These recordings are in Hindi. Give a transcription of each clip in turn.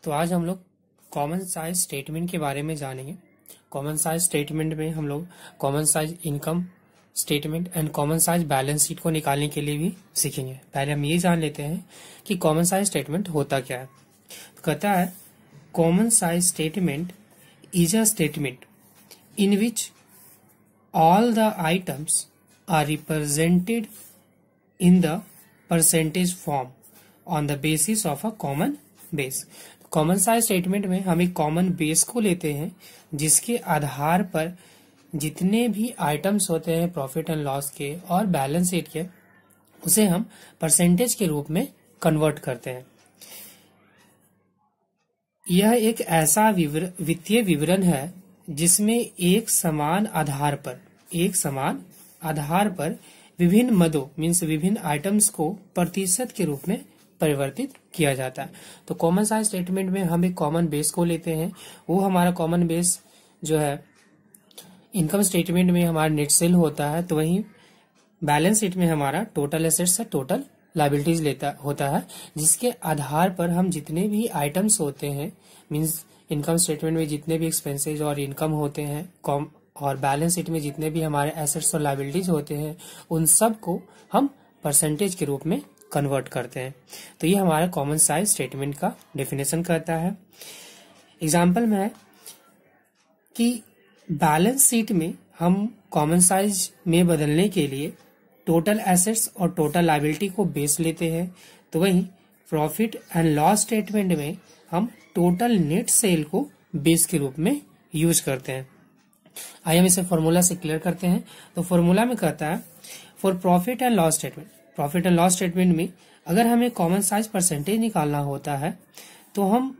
तो आज हम लोग कॉमन साइज स्टेटमेंट के बारे में जानेंगे। कॉमन साइज स्टेटमेंट में हम लोग common size income statement and common size balance sheet को निकालने के लिए भी सीखेंगे। पहले हम ये जान लेते हैं कि कॉमन साइज स्टेटमेंट होता क्या है। तो कहता है common size statement is a statement in which all the items are represented in the percentage form on the basis of a common base। Common size statement में हम एक कॉमन बेस को लेते हैं जिसके आधार पर जितने भी आइटम्स होते हैं प्रॉफिट एंड लॉस के और बैलेंस शीट के, उसे हम परसेंटेज के रूप में कन्वर्ट करते हैं। यह एक ऐसा वित्तीय विवरण है जिसमें एक समान आधार पर विभिन्न मदों मीन्स विभिन्न आइटम्स को प्रतिशत के रूप में परिवर्तित किया जाता है। तो कॉमन साइज स्टेटमेंट में हम एक कॉमन बेस को लेते हैं। वो हमारा कॉमन बेस जो है इनकम स्टेटमेंट में हमारा नेट सेल होता है, तो वहीं बैलेंस शीट में हमारा टोटल एसेट्स है, टोटल लायबिलिटीज होता है, जिसके आधार पर हम जितने भी आइटम्स होते हैं मीन्स इनकम स्टेटमेंट में जितने भी एक्सपेंसेज और इनकम होते हैं और बैलेंस शीट में जितने भी हमारे एसेट्स और लायबिलिटीज होते हैं, उन सब को हम परसेंटेज के रूप में कन्वर्ट करते हैं। तो ये हमारा कॉमन साइज स्टेटमेंट का डेफिनेशन करता है। एग्जाम्पल में है कि बैलेंस शीट में हम कॉमन साइज में बदलने के लिए टोटल एसेट्स और टोटल लायबिलिटी को बेस लेते हैं, तो वहीं प्रॉफिट एंड लॉस स्टेटमेंट में हम टोटल नेट सेल को बेस के रूप में यूज करते हैं। आइए हम इसे फॉर्मूला से क्लियर करते हैं। तो फॉर्मूला में कहता है for profit and loss statement में अगर हमें कॉमन साइज परसेंटेज निकालना होता है तो हम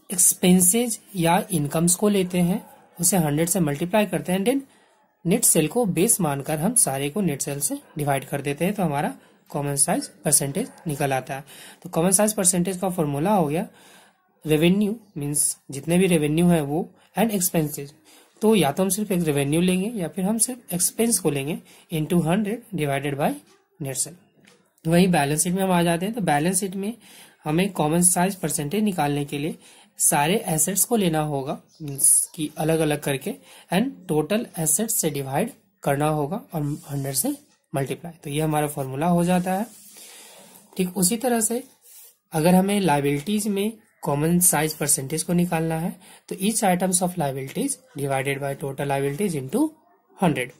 एक्सपेंसेज या इनकम्स को लेते हैं, उसे 100 से मल्टीप्लाई करते हैं, देन नेट सेल को बेस मानकर हम सारे को नेट सेल से डिवाइड कर देते हैं, तो हमारा कॉमन साइज परसेंटेज निकल आता है। तो कॉमन साइज परसेंटेज का फॉर्मूला हो गया रेवेन्यू मीन्स जितने भी रेवेन्यू है वो एंड एक्सपेंसेज। तो या तो हम सिर्फ एक रेवेन्यू लेंगे या फिर हम सिर्फ एक्सपेंस को लेंगे into 100 divided by net cell. वही बैलेंस शीट में हम आ जाते हैं। तो बैलेंस शीट में हमें कॉमन साइज परसेंटेज निकालने के लिए सारे एसेट्स को लेना होगा मीन्स की अलग अलग करके एंड टोटल एसेट्स से डिवाइड करना होगा और 100 से मल्टीप्लाई। तो ये हमारा फॉर्मूला हो जाता है। ठीक उसी तरह से अगर हमें लायबिलिटीज में कॉमन साइज परसेंटेज को निकालना है तो each items of liabilities divided by total liabilities into 100।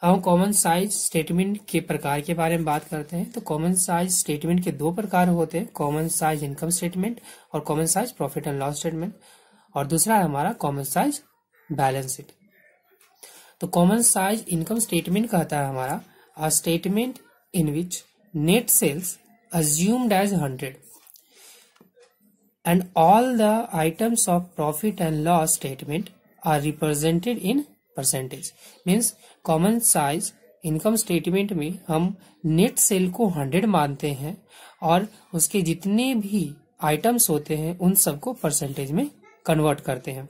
अब हम कॉमन साइज स्टेटमेंट के प्रकार के बारे में बात करते हैं। तो कॉमन साइज स्टेटमेंट के दो प्रकार होते हैं, कॉमन साइज इनकम स्टेटमेंट और common size profit and loss statement, और दूसरा है हमारा कॉमन साइज बैलेंस शीट। तो कॉमन साइज इनकम स्टेटमेंट कहता है हमारा a statement in which net sales assumed as 100 and all the items of profit and loss statement are represented in percentage। means common size income statement में हम नेट सेल को 100 मानते हैं और उसके जितने भी आइटम्स होते हैं उन सबको परसेंटेज में कन्वर्ट करते हैं।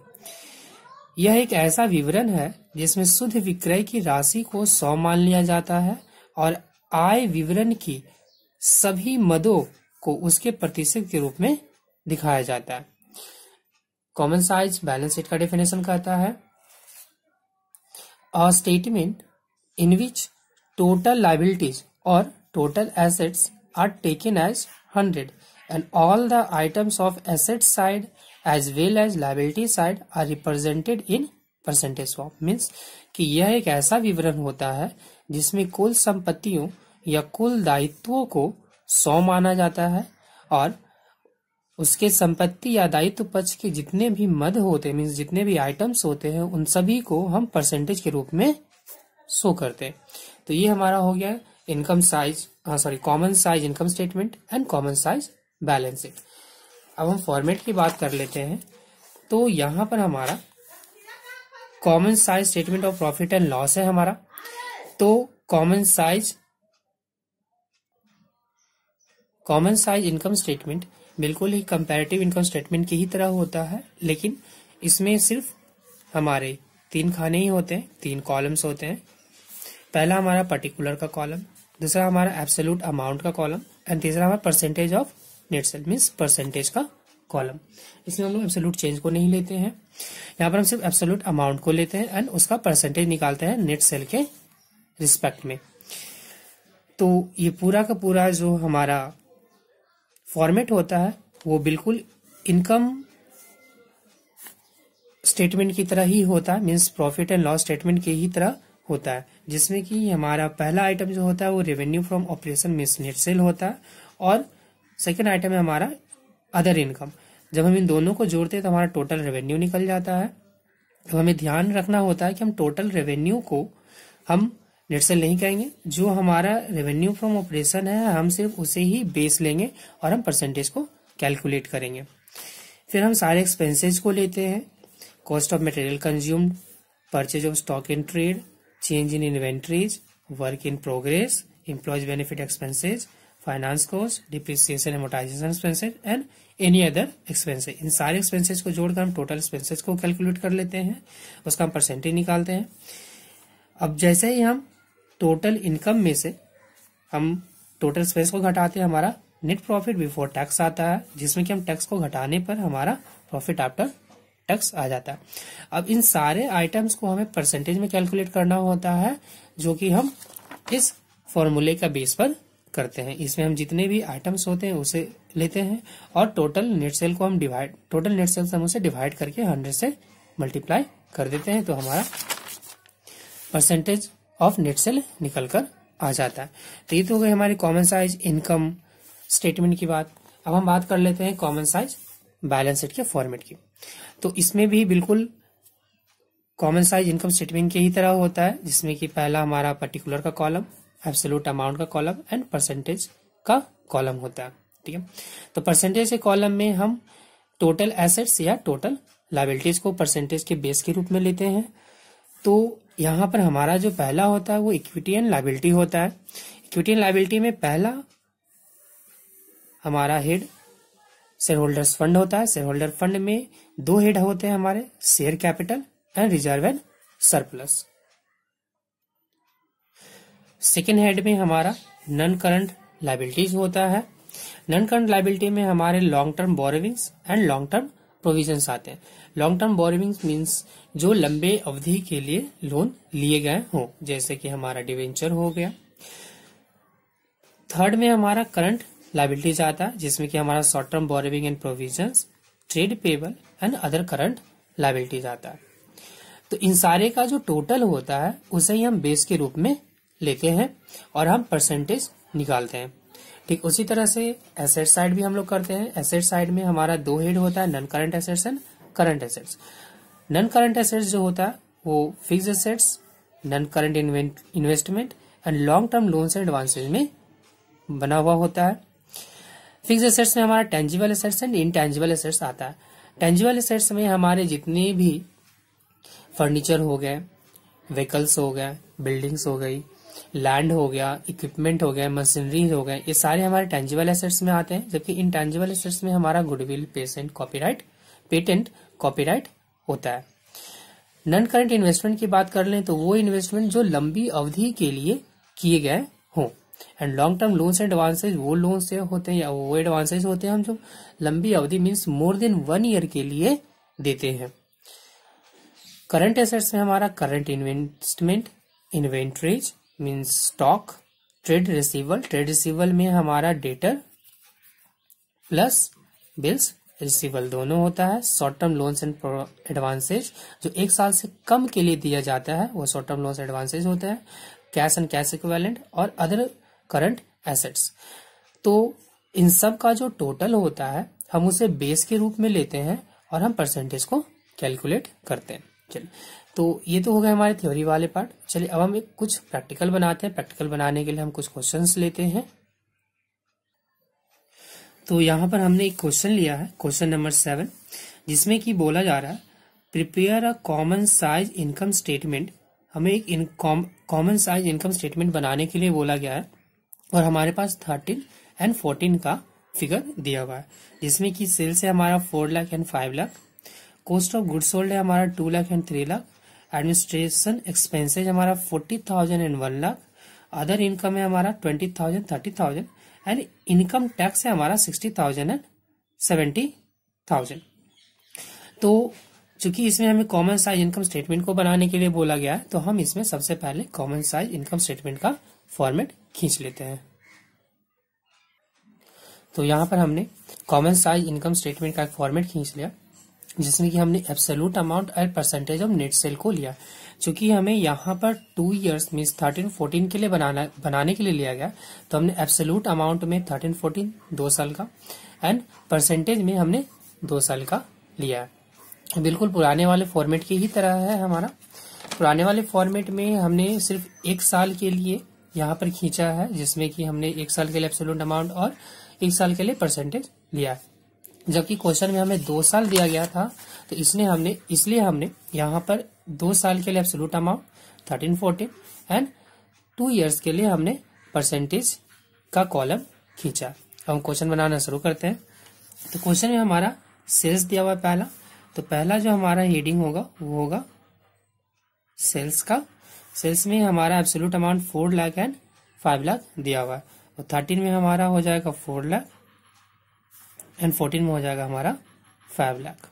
यह एक ऐसा विवरण है जिसमें शुद्ध विक्रय की राशि को 100 मान लिया जाता है और आय विवरण की सभी मदों को उसके प्रतिशत के रूप में दिखाया जाता है। कॉमन साइज बैलेंस शीट का डेफिनेशन कहता है a statement in which total liabilities और total assets are taken as 100 and all the items of asset side as well as liability side are represented in percentage form. Means कि यह एक ऐसा विवरण होता है जिसमें कुल संपत्तियों या कुल दायित्वों को 100 माना जाता है और उसके संपत्ति या दायित्व पक्ष के जितने भी मद होते हैं मीन्स जितने भी आइटम्स होते हैं उन सभी को हम परसेंटेज के रूप में शो करते हैं। तो ये हमारा हो गया income size common size income statement and common size balance sheet. अब हम फॉर्मेट की बात कर लेते हैं। तो यहाँ पर हमारा common size statement of profit and loss है हमारा। तो कॉमन साइज इनकम स्टेटमेंट बिल्कुल ही कंपैरेटिव इनकम स्टेटमेंट की ही तरह होता है, लेकिन इसमें सिर्फ हमारे 3 खाने ही होते हैं, 3 कॉलम्स होते हैं। पहला हमारा पर्टिकुलर का कॉलम, दूसरा हमारा एब्सोल्यूट अमाउंट का कॉलम एंड तीसरा हमारा percentage of net cell means percentage का कॉलम। इसमें हम लोग एब्सोल्यूट चेंज को नहीं लेते हैं, यहाँ पर हम सिर्फ एब्सोल्यूट अमाउंट को लेते हैं एंड उसका परसेंटेज निकालते हैं नेट सेल के रिस्पेक्ट में। तो ये पूरा का पूरा जो हमारा फॉर्मेट होता है वो बिल्कुल इनकम स्टेटमेंट की तरह ही होता है, means profit and loss statement की ही तरह होता है, जिसमें कि हमारा पहला आइटम जो होता है वो revenue from operation means net cell होता है और सेकंड आइटम है हमारा अदर इनकम। जब हम इन दोनों को जोड़ते हैं तो हमारा टोटल रेवेन्यू निकल जाता है। तो हमें ध्यान रखना होता है कि हम टोटल रेवेन्यू को हम नेट सेल नहीं कहेंगे, जो हमारा रेवेन्यू फ्रॉम ऑपरेशन है हम सिर्फ उसे ही बेस लेंगे और हम परसेंटेज को कैलकुलेट करेंगे। फिर हम सारे एक्सपेंसेज को लेते हैं, cost of material consumed, purchase of stock in trade, change in inventories, work in progress, employees benefit expenses, finance cost, depreciation amortisation expenses and any other expenses. इन सारे एक्सपेंसेज को जोड़कर हम टोटल एक्सपेंसेज को कैलकुलेट कर लेते हैं, उसका हम परसेंटेज निकालते हैं। अब जैसे ही हम टोटल इनकम में से हम टोटल एक्सपेंस को घटाते हैं, हमारा नेट प्रॉफिट बिफोर टैक्स आता है, जिसमें कि हम टैक्स को घटाने पर हमारा प्रॉफिट आफ्टर टैक्स आ जाता है। अब इन सारे आइटम्स को हमें परसेंटेज में कैलकुलेट करना होता है, जो कि हम इस फॉर्मूले का बेस पर करते हैं। इसमें हम जितने भी आइटम्स होते हैं उसे लेते हैं और टोटल नेट सेल को हम हम उसे डिवाइड करके 100 से मल्टीप्लाई कर देते हैं, तो हमारा परसेंटेज ऑफ नेट सेल निकल कर आ जाता है। तो ये तो हो गई हमारी कॉमन साइज इनकम स्टेटमेंट की बात। अब हम बात कर लेते हैं कॉमन साइज बैलेंस शीट के फॉर्मेट की। तो इसमें भी बिल्कुल कॉमन साइज इनकम स्टेटमेंट की ही तरह होता है, जिसमें कि पहला हमारा पर्टिकुलर का कॉलम, एब्सोल्यूट अमाउंट का कॉलम एंड परसेंटेज का कॉलम होता है। ठीक है, तो परसेंटेज के कॉलम में हम टोटल एसेट्स या टोटल लायबिलिटीज को परसेंटेज के बेस के रूप में लेते हैं। तो यहाँ पर हमारा जो पहला होता है वो इक्विटी एंड लायबिलिटी होता है। इक्विटी एंड लायबिलिटी में पहला हमारा हेड शेयर होल्डर्स फंड होता है। शेयर होल्डर फंड में दो हेड होते हैं हमारे, share capital and reserve and surplus. Second head में हमारा नॉन करंट लायबिलिटीज होता है। नॉन करंट लायबिलिटी में हमारे long term borrowings and long term provisions आते हैं। लॉन्ग टर्म बोरोविंग्स मीन्स जो लंबे अवधि के लिए लोन लिए गए हों, जैसे कि हमारा डिवेंचर हो गया। थर्ड में हमारा करंट लायबिलिटीज आता है, जिसमें कि हमारा short term borrowing and provisions, trade payable and other current liabilities आता है। तो इन सारे का जो टोटल होता है उसे ही हम बेस के रूप में लेते हैं और हम परसेंटेज निकालते हैं। ठीक उसी तरह से एसेट साइड भी हम लोग करते हैं। एसेट साइड में हमारा दो हेड होता है, non current assets and current assets. Non current assets जो होता है वो fix assets, non current investment and long term loans and advances में बना हुआ होता है। फिक्स एसेट्स में हमारा tangible assets and intangible assets आता है। टेंजिबल एसेट्स में हमारे जितने भी फर्नीचर हो गए, व्हीकल्स हो गए, बिल्डिंग्स हो गई, लैंड हो गया, इक्विपमेंट हो गया, मशीनरी हो गए, ये सारे हमारे टेंजिबल एसेट्स में आते हैं। जबकि इनटेंजिबल एसेट्स में हमारा गुडविल, पेटेंट कॉपीराइट होता है। नॉन करंट इन्वेस्टमेंट की बात कर लें तो वो इन्वेस्टमेंट जो लंबी अवधि के लिए किए गए हों। And long term loans and advances वो लोन से होते हैं या वो एडवांसेज होते हैं हम जो लंबी अवधि मीन्स मोर देन 1 ईयर के लिए देते हैं। करंट एसेट्स में हमारा current investment, inventories means stock, trade रिसीवल में हमारा डेटर प्लस बिल्स रिसीवल दोनों होता है। Short term loans and advances जो 1 साल से कम के लिए दिया जाता है वो शॉर्ट टर्म लोन्स एडवांसेज होते हैं। कैश एंड कैश इक्विवेलेंट और अदर करंट एसेट्स। तो इन सब का जो टोटल होता है हम उसे बेस के रूप में लेते हैं और हम परसेंटेज को कैलकुलेट करते हैं। चलिए, तो ये तो हो गया हमारे थ्योरी वाले पार्ट। चलिए अब हम एक कुछ प्रैक्टिकल बनाते हैं। प्रैक्टिकल बनाने के लिए हम कुछ क्वेश्चंस लेते हैं। तो यहाँ पर हमने एक क्वेश्चन लिया है, क्वेश्चन नंबर 7, जिसमें कि बोला जा रहा है prepare a common size income statement. हमें एक कॉमन साइज इनकम स्टेटमेंट बनाने के लिए बोला गया है और हमारे पास 13 एंड 14 का फिगर दिया हुआ है, जिसमें कि सेल्स है हमारा 4 lakh and 5 lakh, cost of goods sold है हमारा 2 lakh and 3 lakh, administration expenses हमारा 40,000 एंड 1 लाख, अदर इनकम है हमारा 20,000 30,000 एंड इनकम टैक्स है हमारा 60,000 एंड 30,000। तो चूंकि इसमें हमें कॉमन साइज इनकम स्टेटमेंट को बनाने के लिए बोला गया है, तो हम इसमें सबसे पहले कॉमन साइज इनकम स्टेटमेंट का फॉर्मेट खींच लेते हैं। तो यहाँ पर हमने कॉमन साइज इनकम स्टेटमेंट का एक फॉर्मेट खींच लिया, जिसमें कि हमने एब्सोल्यूट अमाउंट और परसेंटेज ऑफ नेट सेल को लिया। चूंकि हमें यहाँ पर 2 इयर्स मीन्स 13-14 के लिए बनाने के लिए लिया गया, तो हमने एब्सोल्यूट अमाउंट में 13-14 2 साल का एंड परसेंटेज में हमने 2 साल का लिया है। बिल्कुल पुराने वाले फॉर्मेट की ही तरह है हमारा। पुराने वाले फॉर्मेट में हमने सिर्फ 1 साल के लिए यहाँ पर खींचा है, जिसमें कि हमने 1 साल के लिए एब्सोल्यूट अमाउंट और 1 साल के लिए परसेंटेज लिया है। जबकि क्वेश्चन में हमें 2 साल दिया गया था, तो इसलिए हमने यहाँ पर 2 साल के लिए एब्सोल्यूट अमाउंट 13-14 एंड 2 इयर्स के लिए हमने परसेंटेज का कॉलम खींचा। अब हम क्वेश्चन बनाना शुरू करते हैं। तो क्वेश्चन में हमारा सेल्स दिया हुआ है पहला, तो पहला जो हमारा हेडिंग होगा वो होगा सेल्स का। सेल्स में हमारा absolute amount 4 lakh and 5 lakh दिया हुआ है। तो 13 में हमारा हो जाएगा 4 लाख एंड 14 में हो जाएगा हमारा 5 लाख।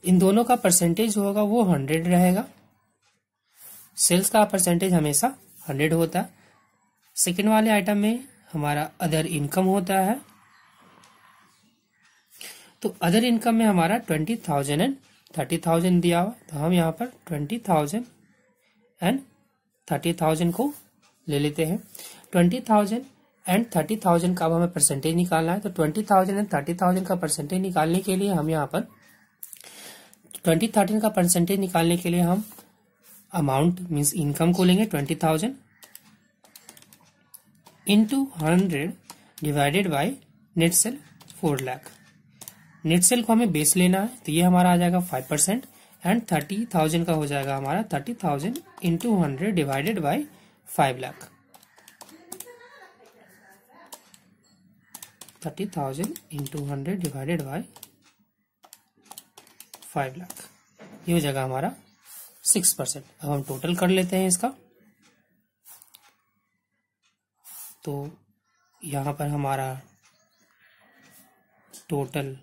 इन दोनों का परसेंटेज होगा वो 100 रहेगा। सेल्स का परसेंटेज हमेशा 100 होता है। सेकेंड वाले आइटम में हमारा अदर इनकम होता है, तो अदर इनकम में हमारा 20,000 एंड 30,000 दिया हुआ, तो हम यहाँ पर 20,000 एंड 30,000 को ले लेते हैं। 20,000 एंड 30,000 का अब हमें परसेंटेज निकालना है, तो 20,000 एंड 30,000 का परसेंटेज निकालने के लिए हम यहाँ पर 20,000 का परसेंटेज निकालने के लिए हम अमाउंट मीन्स इनकम को लेंगे 20,000 into 100 divided by net cell 4 lakh. Net cell को हमें बेस लेना है, तो ये हमारा आ जाएगा 5% एंड 30,000 का हो जाएगा हमारा 30,000 into 100 divided by 5 lakh. 30,000 into 100 divided by 5 lakh, ये हो जाएगा हमारा 6%। अब हम टोटल कर लेते हैं इसका। तो यहाँ पर हमारा टोटल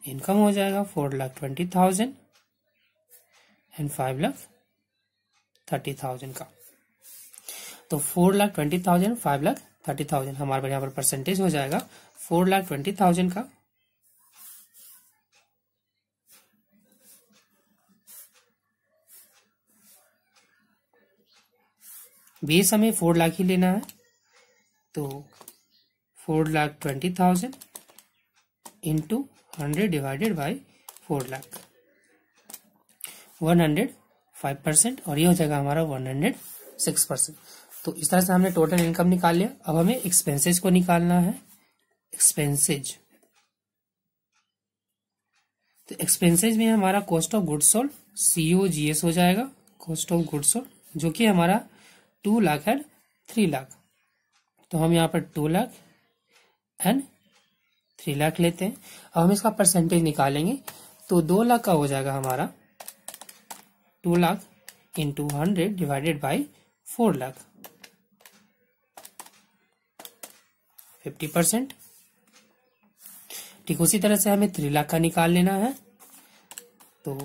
इनकम हो जाएगा 4,20,000 एंड 5,30,000 का। तो 4,20,000 5,30,000 हमारे यहाँ पर परसेंटेज हो जाएगा 4,20,000 का बेस हमें 4 लाख ही लेना है, तो 4,20,000 इंटू 100 डिवाइडेड बाई 4 लाख 105%, और ये हो जाएगा हमारा 106%। तो इस तरह से हमने टोटल इनकम निकाल लिया। अब हमें एक्सपेंसेज को निकालना है। एक्सपेंसेज, तो एक्सपेंसेज में हमारा cost of goods sold COGS हो जाएगा, कॉस्ट ऑफ गुड्स सोल्ड, जो कि हमारा 2 लाख एंड 3 लाख। तो हम यहाँ पर 2 लाख एंड 3 लाख लेते हैं। अब हम इसका परसेंटेज निकालेंगे, तो 2 लाख का हो जाएगा हमारा 2 lakh into 100 divided by 4 lakh 50%। ठीक उसी तरह से हमें 3 लाख का निकाल लेना है, तो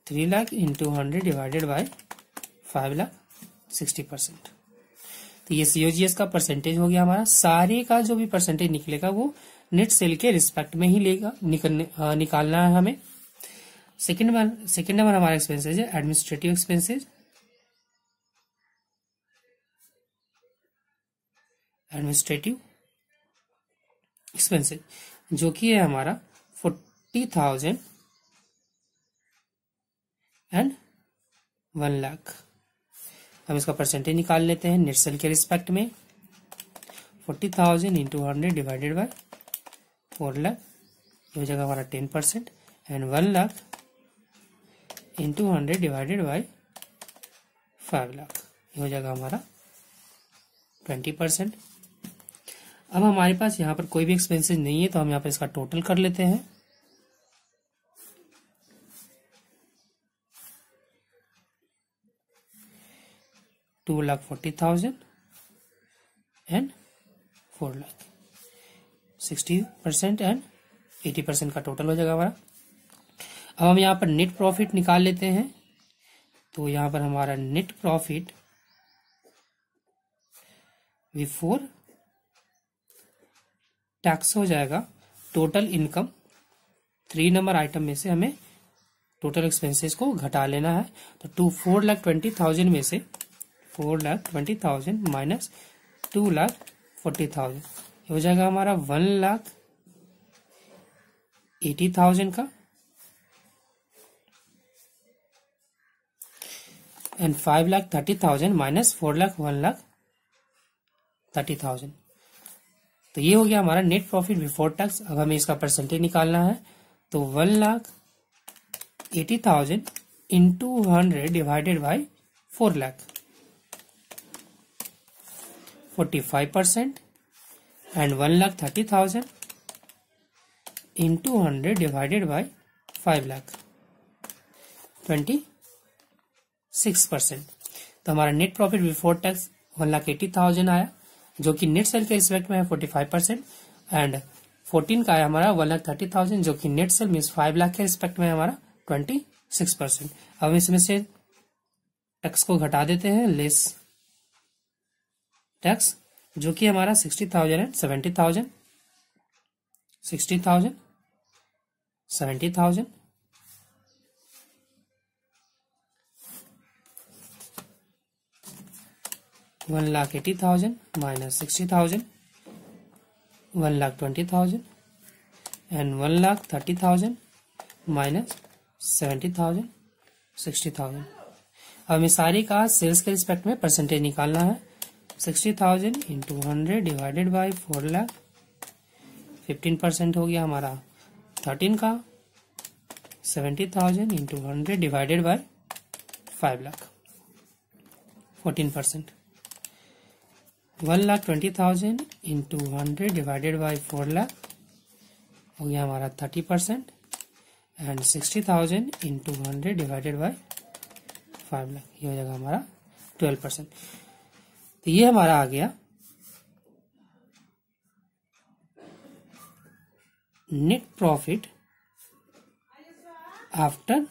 3 lakh into 100 divided by 5 lakh 60%। तो ये COGS का परसेंटेज हो गया हमारा। सारे का जो भी परसेंटेज निकलेगा वो नेट सेल के रिस्पेक्ट में ही लेगा निकालना है हमें। सेकेंड नंबर हमारा एक्सपेंसेज है एडमिनिस्ट्रेटिव एक्सपेंसेज। एडमिनिस्ट्रेटिव एक्सपेंसेज जो कि है हमारा 40,000 एंड 1 लाख। हम इसका परसेंटेज निकाल लेते हैं नेट सेल के रिस्पेक्ट में। 40,000 इंटू 100 डिवाइडेड बाय 4 लाख, ये हो जाएगा हमारा 10%, and 1 lakh into 100 divided by 5 lakh, ये हो जाएगा हमारा 20%। अब हमारे पास यहाँ पर कोई भी एक्सपेंसेस नहीं है, तो हम यहाँ पर इसका टोटल कर लेते हैं। $2,40,000 एंड 4 लाख, 60% एंड 80% का टोटल हो जाएगा हमारा। अब हम यहाँ पर नेट प्रॉफिट निकाल लेते हैं। तो यहाँ पर हमारा नेट प्रॉफिट बिफोर टैक्स हो जाएगा टोटल इनकम। 3 नंबर आइटम में से हमें टोटल एक्सपेंसेस को घटा लेना है। तो 4,20,000 में से 4,20,000 माइनस 2,40,000 हो जाएगा हमारा 1,80,000 का, एंड 5,30,000 माइनस 1,30,000। तो ये हो गया हमारा नेट प्रॉफिट बिफोर टैक्स। अब हमें इसका परसेंटेज निकालना है। तो 1,80,000 into 100 divided by 4 lakh, 45%, and 1,30,000 into 100 divided by 5 lakh, 26%। तो हमारा नेट प्रॉफिट बिफोर टैक्स 1,80,000 आया, जो कि नेट सेल के रिस्पेक्ट में है 45%, एंड 14 का आया हमारा 1,30,000, जो कि नेट सेल मीन्स 5 लाख के रिस्पेक्ट में है हमारा 26%। अब इसमें से टैक्स को घटा देते हैं, लेस टैक्स, जो कि हमारा 60,000 एंड 70,000, 60,000 70,000 1,80,000 माइनस 60,000 1,20,000 एंड 1,30,000 माइनस 70,000 60,000। अब हमें सारी का सेल्स के रिस्पेक्ट में परसेंटेज निकालना है। 60,000 इंटू 100 डिवाइडेड बाई 4 लाख, 15% हो गया हमारा 13 का, 70,000 into 100 divided by 5 lakh, 14%। 1,20,000 into 100 divided by 4 lakh हो गया हमारा 30%, and 60,000 into 100 divided by 5 lakh, ये हो जाएगा हमारा 12%। तो ये हमारा आ गया नेट प्रॉफिट आफ्टर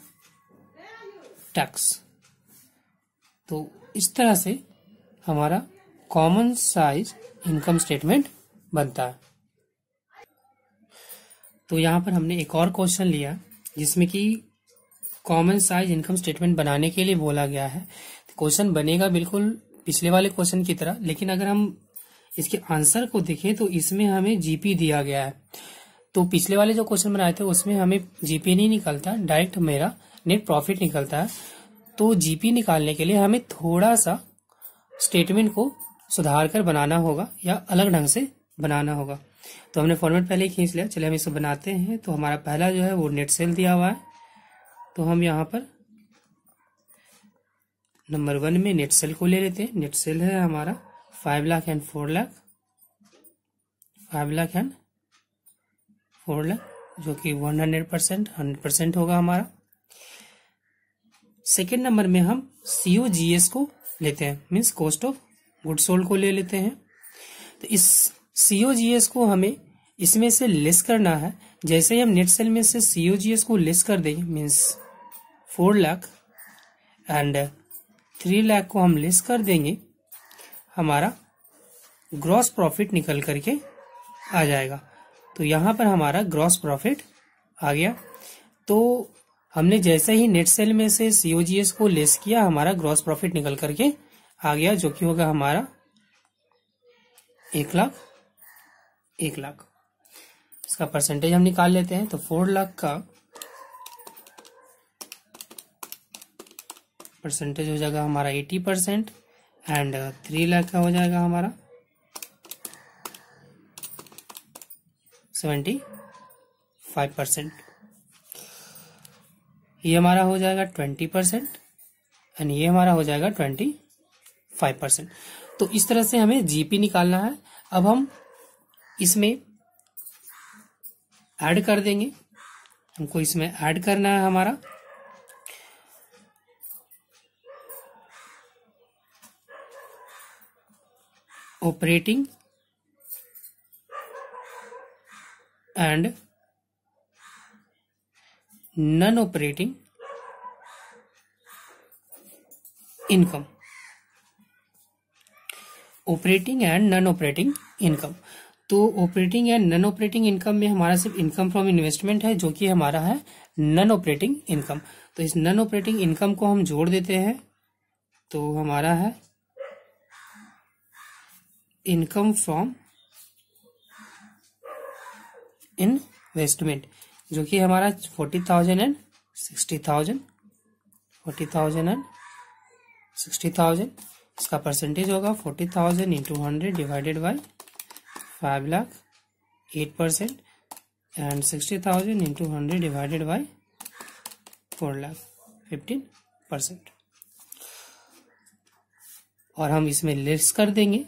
टैक्स। तो इस तरह से हमारा कॉमन साइज इनकम स्टेटमेंट बनता है। तो यहाँ पर हमने एक और क्वेश्चन लिया जिसमें कि कॉमन साइज इनकम स्टेटमेंट बनाने के लिए बोला गया है। क्वेश्चन बनेगा बिल्कुल पिछले वाले क्वेश्चन की तरह, लेकिन अगर हम इसके आंसर को देखें तो इसमें हमें जीपी दिया गया है। तो पिछले वाले जो क्वेश्चन बनाए थे उसमें हमें जीपी नहीं निकलता, डायरेक्ट मेरा नेट प्रॉफिट निकलता है। तो जीपी निकालने के लिए हमें थोड़ा सा स्टेटमेंट को सुधार कर बनाना होगा या अलग ढंग से बनाना होगा। तो हमने फॉर्मेट पहले ही खींच लिया, चलिए हम इसे बनाते हैं। तो हमारा पहला जो है वो नेट सेल दिया हुआ है, तो हम यहाँ पर नंबर 1 में नेट सेल को ले लेते हैं। नेट सेल है हमारा 5 लाख एंड 4 लाख, 5 लाख एंड 4 लाख, जो कि 100% होगा हमारा। सेकेंड नंबर में हम COGS को लेते हैं, means cost of good sold को ले लेते हैं। तो इस COGS को हमें इसमें से लेस करना है। जैसे ही हम नेट सेल में से COGS को लेस कर देंगे, मीन्स 4 लाख एंड 3 लाख को हम लेस कर देंगे, हमारा ग्रॉस प्रॉफिट निकल करके आ जाएगा। तो यहाँ पर हमारा ग्रॉस प्रॉफिट आ गया। तो हमने जैसे ही नेट सेल में से COGS को लेस किया, हमारा ग्रॉस प्रॉफिट निकल करके आ गया, जो कि होगा हमारा 1 लाख। इसका परसेंटेज हम निकाल लेते हैं। तो 4 लाख का परसेंटेज हो जाएगा हमारा 80%, एंड 3 लाख का हो जाएगा हमारा 75%। ये हमारा हो जाएगा 20%, एंड ये हमारा हो जाएगा 25%। तो इस तरह से हमें जीपी निकालना है। अब हम इसमें ऐड कर देंगे, हमको इसमें ऐड करना है हमारा operating and non operating income. Operating and non operating income. तो operating and non operating income में हमारा सिर्फ इनकम फ्रॉम इन्वेस्टमेंट है, जो कि हमारा है नॉन ऑपरेटिंग इनकम। तो इस नॉन ऑपरेटिंग इनकम को हम जोड़ देते हैं, तो हमारा है इनकम फ्रॉम इन्वेस्टमेंट, जो कि हमारा 40,000 एंड 60,000, 40,000 एंड 60,000। इसका परसेंटेज होगा 40,000 into 100 divided by 5 lakh, 8%, and 60,000 into 100 divided by 4 lakh, 15%। और हम इसमें लेस कर देंगे।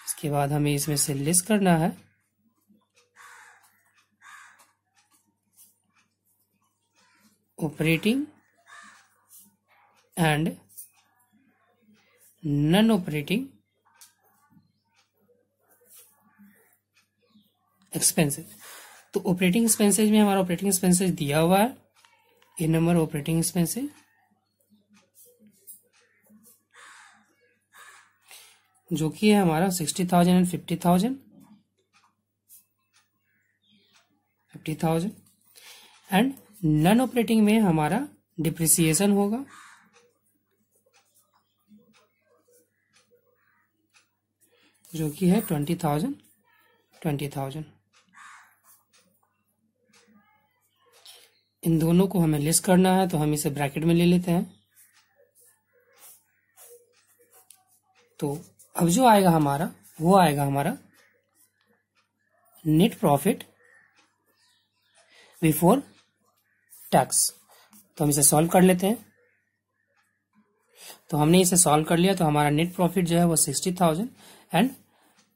इसके बाद हमें इसमें से लेस करना है operating and non operating expenses. तो ऑपरेटिंग एक्सपेंसेस में हमारा ऑपरेटिंग एक्सपेंसेस दिया हुआ है, ये नंबर ऑपरेटिंग एक्सपेंसेस, जो कि है हमारा 60,000 एंड 50,000, 50,000। एंड नॉन ऑपरेटिंग में हमारा डिप्रिसिएशन होगा, जो कि है 20,000, 20,000। इन दोनों को हमें लेस करना है, तो हम इसे ब्रैकेट में ले लेते हैं। तो अब जो आएगा हमारा, वो आएगा हमारा नेट प्रॉफिट बिफोर टैक्स। तो हम इसे सॉल्व कर लेते हैं। तो हमने इसे सॉल्व कर लिया, तो हमारा नेट प्रॉफिट जो है वो 60,000 एंड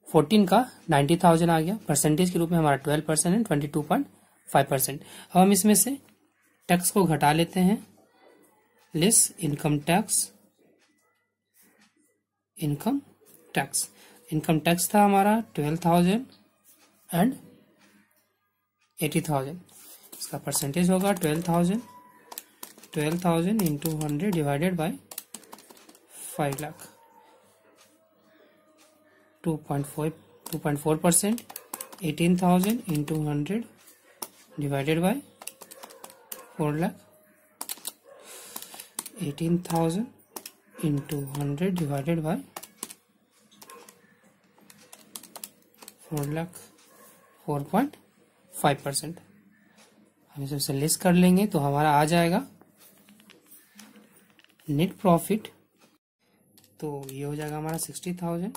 14 का 90,000 आ गया। परसेंटेज के रूप में हमारा 12% एंड 22.5%। अब हम इसमें से टैक्स को घटा लेते हैं, less income tax, income tax. Income tax था हमारा 12,000 एंड 80,000। इसका परसेंटेज होगा 12,000, 12,000 into 100 divided by 5 lakh, 2.4%, 18,000 into 100 divided by 4 lakh, 18,000 into 100 divided by 4 lakh, 4.5%। हम इसे लेस कर लेंगे, तो हमारा आ जाएगा नेट प्रॉफिट। तो ये हो जाएगा हमारा 60,000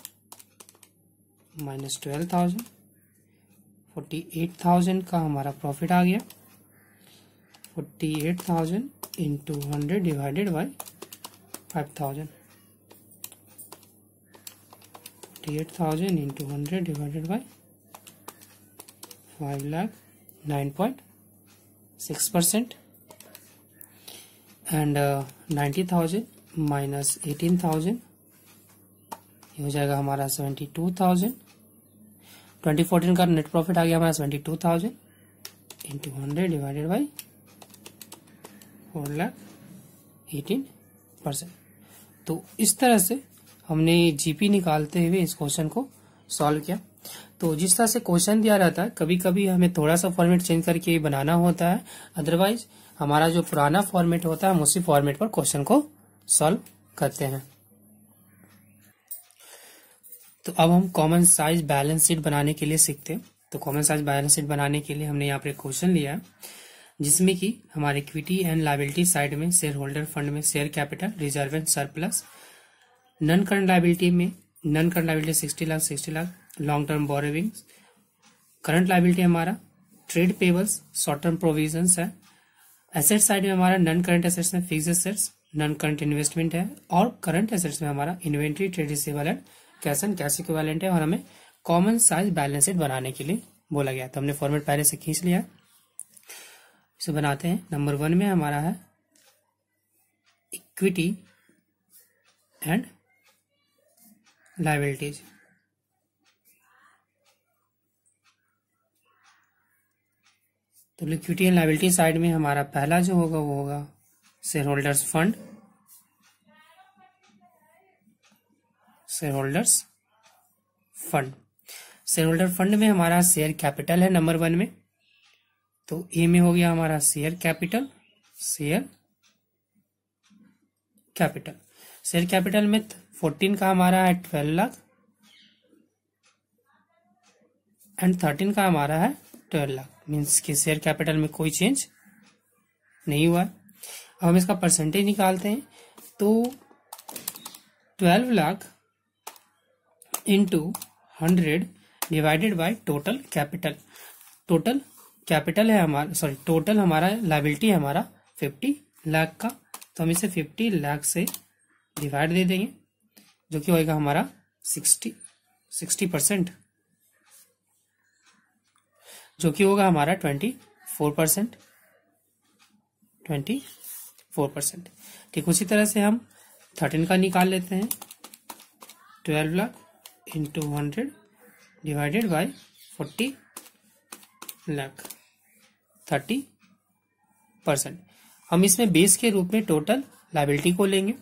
माइनस 12,000, 48,000 का हमारा प्रॉफिट आ गया। 48,000 into 100 divided by 5,000, 48,000 into 100 divided by 5 lakh, 9.6%, and 90,000 minus 18,000, ये हो जाएगा हमारा 72,000। 2014 का नेट प्रॉफिट आ गया हमारा 72,000 इंटू 100 डिवाइडेड बाई 4 लाख, 18%। तो इस तरह से हमने जीपी निकालते हुए इस क्वेश्चन को सॉल्व किया। तो जिस तरह से क्वेश्चन दिया रहता है, कभी कभी हमें थोड़ा सा फॉर्मेट चेंज करके बनाना होता है, अदरवाइज हमारा जो पुराना फॉर्मेट होता है हम उसी फॉर्मेट पर क्वेश्चन को सॉल्व करते हैं। तो अब हम कॉमन साइज बैलेंस शीट बनाने के लिए सीखते हैं। तो कॉमन साइज बैलेंस शीट बनाने के लिए हमने यहाँ पर एक क्वेश्चन लिया है, जिसमें कि हमारे इक्विटी एंड लायबिलिटी साइड में शेयर होल्डर फंड में share capital, reserve and surplus, non current liability 60 lakh, 60 lakh, long term borrowings, current liability हमारा trade payables, short term provisions है। एसेट साइड में हमारा नॉन करंट एसेट्स में fix assets, non current investment है, और करंट एसेट्स में हमारा inventory, trade receivable and cash and cash equivalent है। और हमें कॉमन साइज बैलेंस शीट बनाने के लिए बोला गया। तो हमने फॉर्मेट पहले से खींच लिया, इसे बनाते हैं। नंबर 1 में हमारा है इक्विटी एंड लायबिलिटीज। तो लिक्विडिटी एंड लायबिलिटी साइड में हमारा पहला जो होगा वो होगा share holders fund. Share holders fund, share holder fund में हमारा शेयर कैपिटल है नंबर 1 में, तो ए में हो गया हमारा share capital. Share capital, share capital में 14 का हमारा है 12 लाख एंड 13 का हमारा है 12 लाख, मीन्स कि शेयर कैपिटल में कोई चेंज नहीं हुआ है। अब हम इसका परसेंटेज निकालते हैं, तो 12 lakh into 100 divided by total capital. Total capital है हमारा, सॉरी टोटल हमारा लायबिलिटी है हमारा 50 लाख का, तो हम इसे 50 लाख से डिवाइड दे देंगे, जो कि होगा हमारा 60%, जो कि होगा हमारा 24%। ठीक उसी तरह से हम 13 का निकाल लेते हैं। 12 lakh into 100 divided by 40 lakh, 30%। हम इसमें बेस के रूप में टोटल लायबिलिटी को लेंगे।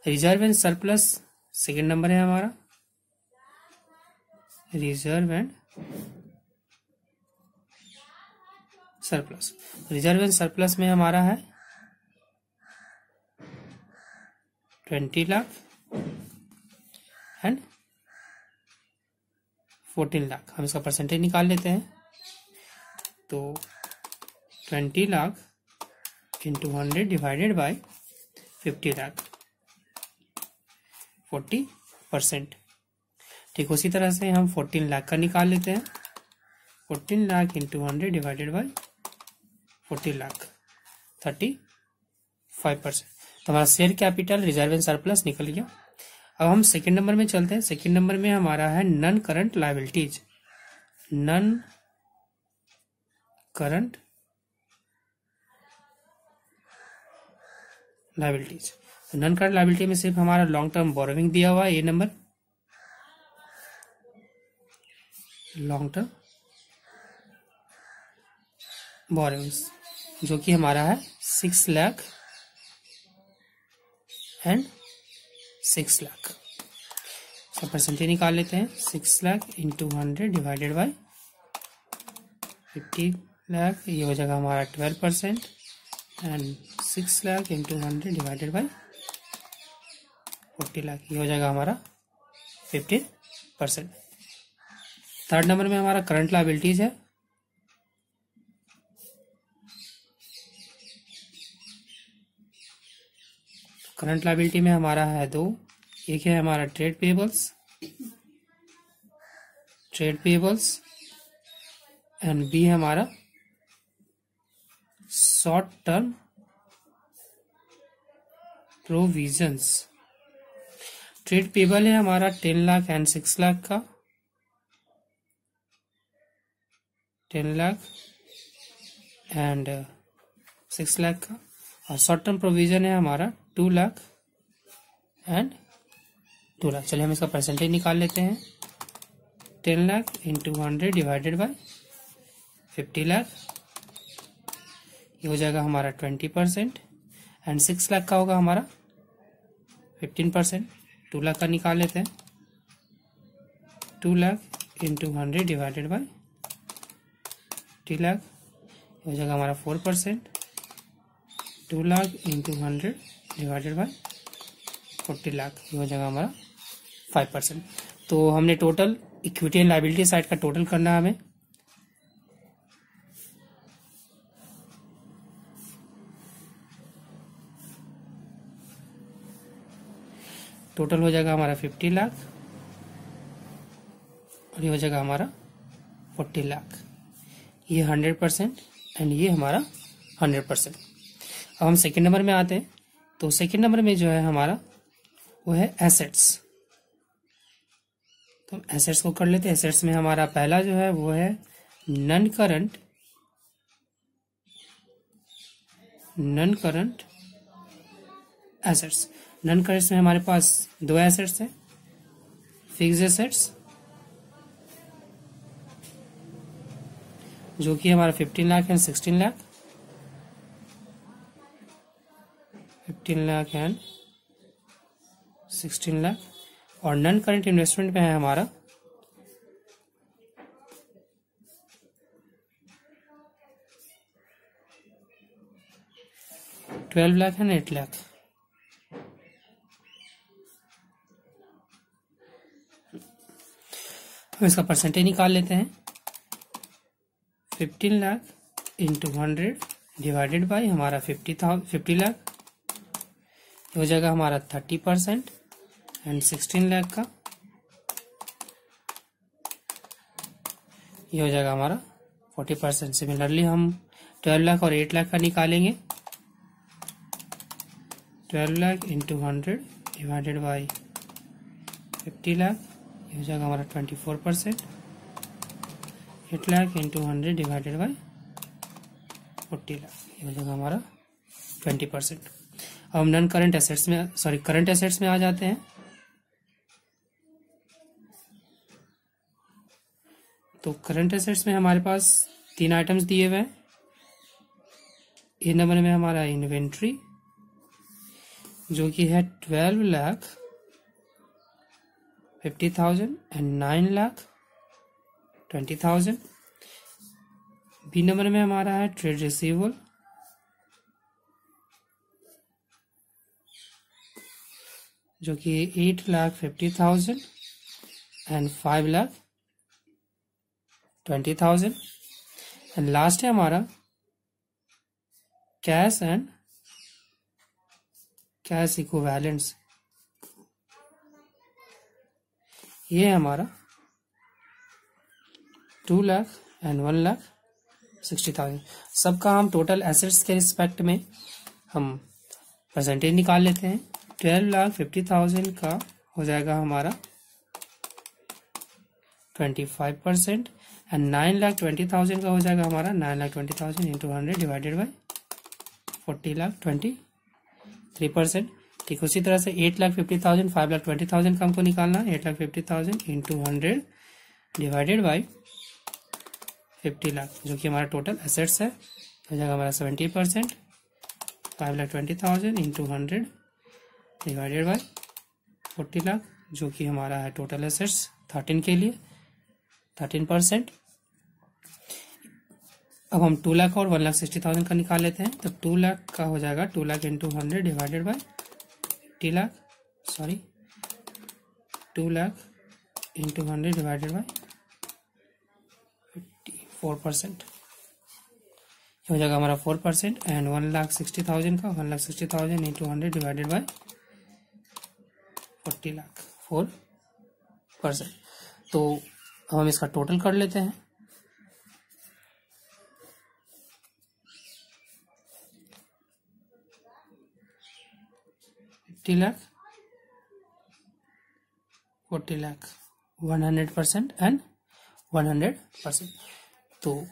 Reserve and surplus second number है हमारा, reserve and surplus. Reserve and surplus में हमारा है 20 लाख एंड 14 लाख। हम इसका परसेंटेज निकाल लेते हैं, तो 20 lakh into 100 divided by 50 lakh, 40%। ठीक उसी तरह से हम 14 लाख का निकाल लेते हैं। 14 lakh into 100 divided by 40 lakh, 35%। तो हमारा share capital, reserve and surplus निकल गया। अब हम सेकंड नंबर में चलते हैं। सेकंड नंबर में हमारा है non current liabilities. Non current liabilities, non current liability में सिर्फ हमारा लॉन्ग टर्म बोरोविंग दिया हुआ है, ये नंबर लॉन्ग टर्म बोरोविंग्स, जो कि हमारा है 6 लाख एंड 6 लाख। इसका परसेंटेज निकाल लेते हैं। 6 lakh into 100 divided by 50 lakh, ये हो जाएगा हमारा 12%, and 6 lakh into 100 divided by 40 lakh, ये हो जाएगा हमारा 15%। थर्ड नंबर में हमारा करंट लायबिलिटीज है। करंट लायबिलिटी में हमारा है 2, एक है हमारा ट्रेड पेबल्स एंड बी है हमारा short term provisions. Trade payable है हमारा 10 लाख एंड 6 लाख का, 10 लाख एंड 6 लाख का, और शॉर्ट टर्म प्रोविजन है हमारा 2 लाख एंड 2 लाख। चलिए हम इसका परसेंटेज निकाल लेते हैं। 10 lakh into 100 divided by 50 lakh, ये हो जाएगा हमारा 20%, एंड 6 लाख का होगा हमारा 15%। 2 लाख का निकाल लेते हैं। 2 lakh into 100 divided by 50 lakh, ये हो जाएगा हमारा 4%। 2 lakh into 100 divided by 40 lakh, ये हो जाएगा हमारा 5%। तो हमने total equity and liability side का टोटल करना है हमें। टोटल हो जाएगा हमारा 50 लाख और ये हो जाएगा हमारा 40 लाख। ये 100% एंड ये हमारा 100%। अब हम सेकेंड नंबर में आते हैं। तो सेकेंड नंबर में जो है हमारा वो है एसेट्स। तो एसेट्स को कर लेते हैं। एसेट्स में हमारा पहला जो है वो है non current assets. Non current में हमारे पास 2 एसेट्स हैं, फिक्स्ड एसेट्स जो कि हमारा 15 लाख एंड 16 लाख, 15 लाख एंड 16 लाख। और नॉन करंट इन्वेस्टमेंट में है हमारा 12 लाख एंड 8 लाख। हम इसका परसेंटेज निकाल लेते हैं। 15 लाख इंटू 100 डिवाइडेड बाई हमारा 50 लाख, हो जाएगा हमारा 30% एंड 16 लाख का ये हो जाएगा हमारा 40%। सिमिलरली हम 12 लाख और 8 लाख का निकालेंगे। 12 lakh into 100 divided by 50 lakh, ये हो जाएगा हमारा 24%। 8 lakh into 100 divided by 40 lakh, ये हो जाएगा हमारा 20%। अब हम नॉन करंट एसेट्स में करंट एसेट्स में आ जाते हैं। तो करंट एसेट्स में हमारे पास 3 आइटम्स दिए हुए हैं। ए नंबर में हमारा इन्वेंट्री जो कि है 12 lakh 50,000 and 9 lakh 20,000। B number में हमारा है ट्रेड रिसीवेबल जो कि 8 lakh 50,000 and 5 lakh 20,000। And last है हमारा कैश एंड कैश इक्विवेलेंट्स, ये है हमारा 2 लाख एंड 1,60,000। सबका हम टोटल एसेट्स के रिस्पेक्ट में हम परसेंटेज निकाल लेते हैं। 12 लाख 50,000 का हो जाएगा हमारा 25% एंड 9 लाख 20,000 का हो जाएगा हमारा 9 lakh 20,000 into 100 divided by 40 lakh 23%। ठीक उसी तरह से 8 लाख 50,000 5 लाख 20,000 का हमको निकालना है। 8 lakh 50,000 into 100 divided by 50 lakh जो कि हमारा टोटल एसेट्स है, हो जाएगा हमारा 70%। 5 lakh 20,000 into 100 divided by 40 lakh जो कि हमारा है टोटल एसेट्स 13 के लिए 13%। अब हम 2 लाख और 1,60,000 का निकाल लेते हैं। तो 2 लाख का हो जाएगा 2 lakh into 100 divided by 2 lakh into 100 divided by 4%, हो जाएगा हमारा 4%। एंड 1,60,000 का 1,60,000 इंटू 100 डिवाइडेड बाई 40 लाख 4%। तो हम इसका टोटल कर लेते हैं। लाख 40 लाख 100% एंड 100%। तो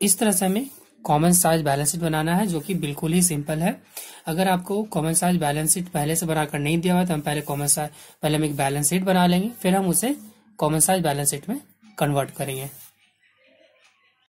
इस तरह से हमें कॉमन साइज बैलेंस शीट बनाना है जो कि बिल्कुल ही सिंपल है। अगर आपको कॉमन साइज बैलेंस शीट पहले से बनाकर नहीं दिया हुआ तो हम पहले हम एक बैलेंस शीट बना लेंगे, फिर हम उसे कॉमन साइज बैलेंस शीट में कन्वर्ट करेंगे।